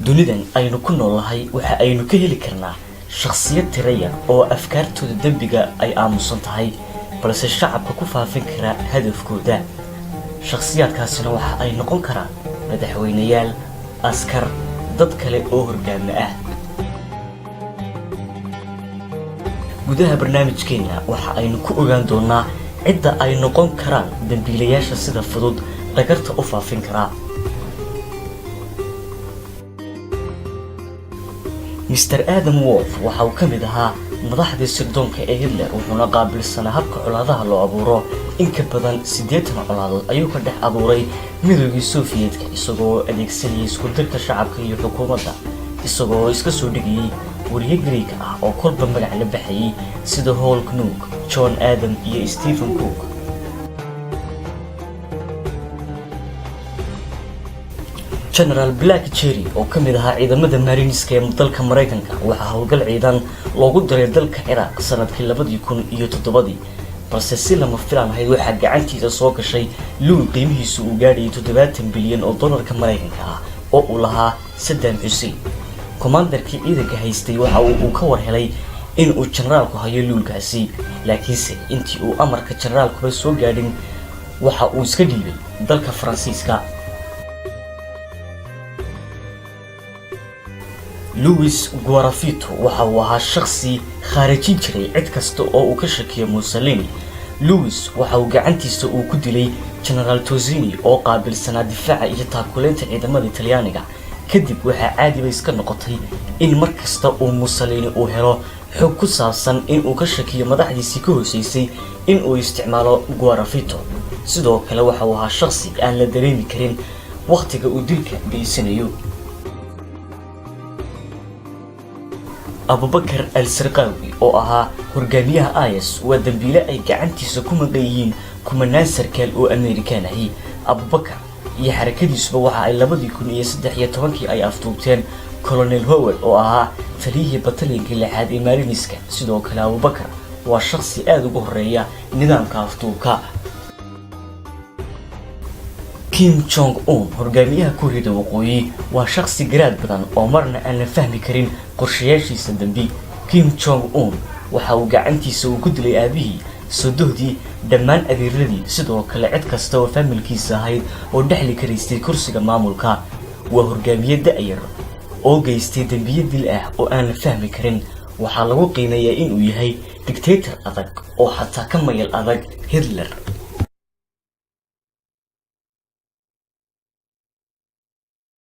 dunidan aynu ku noolahay waxa aynu ka heli karnaa shakhsiyad tiraya oo afkaartooda dambiga ay aamusan tahay balse shacabka ku faafin kara hadafkooda. shakhsiyaadkaasina waxa ay noqon karaan madaxweynayaal, askar, dad kale oo horgaame ah. gudaha barnaamijkeena waxa aynu ku ogaan doonaa cidda ay noqon karaan dambiilayaasha sida fudud dhagarta u faafin kara. Mr. Adam Wolf waxa uu ka mid ahaa madaxdii sirdoonka ee Hitler wuxuuna qaabilsanaa habka colaadaha loo abuuro. in ka badan 80 colaadood ayuu ka dhex abuuray midowgii Soviyetka isagoo adeegsanayay isku dirka shacabka iyo xukuumadda, isagoo iska soo dhigayay wariye Greek ah oo kolba magac la baxayay sida Hal Knook, John Adam iyo Stephen Cook. General Black Cherry oo ka mid ahaa ciidamada Marineska ee dalka Mareykanka waxa hawlgal ciidan loogu diray dalka Iraq sanadkii 2007 balse si lama filaan ahayd waxa gacantiisa soo gashay luul qiimihiisu uu gaadhay $70 bilyan oo dollarka Mareykanka ah oo uu lahaa Saddam Hussein. commanderkii ciidanka haystay waxa uu ka war helay in uu generaalku hayo luulkaasi, laakiinse intii uu amarka generaalku soo gaadhin waxa uu iska dhiibay dalka Faransiiska. Luis Guarafito waxa uu ahaa shakhsi khaarijin jiray cid kasta oo uu ka shakiyo Mussolini. Luis waxa uu gacantiisa ku dilay General Tozzini oo qaabilsanaa difaaca iyo taakuleynta ciidamada Talyaaniga. kadib waxa caadi bay iska noqotay in markasta uu Mussolini uu helo xog ku saabsan in uu ka shakiyo madaxdiisii ka hooseysay in uu isticmaalo Guarafito. sidoo kale waxa uu ahaa shakhsi aan la dareemi karin waqtiga uu dilka geysanayo. Abu Bakr al-Sirqawi oo ahaa horgaamiyaha IS waa dambiile ay gacantiisa ku maqayeen kumanaan sarkaal oo Amerikaan ah. Abu Bakr iyo xarakadiisuba waxa ay 2013 ay afduubteen Colonel Howard oo ahaa taliyihii batalyoonka lixaad ee Marineska. sidoo kale Abu Bakr waa shakhsi aad ugu horeeya nidaamka afduubka. Kim Jong-un horgaamiyaha Kuuriyada Waqooyi waa shakhsi garaad badan oo marna aan la fahmi karin qorshayaashiisa dambi. Kim Jong-un waxa uu gacantiisa ku dilay aabihii, sodohdii, dhammaan adeeradii, sidoo kale cid kasta oo familkiisa ahayd oo dhaxli karaystay kursiga maamulka. waa horgaamiye da'yar oo geystay dambiye dil ah oo aan la fahmi karin. waxaa lagu qiimeeyaa in uu yahay dictator adag oo xataa ka mayal adag Hitler.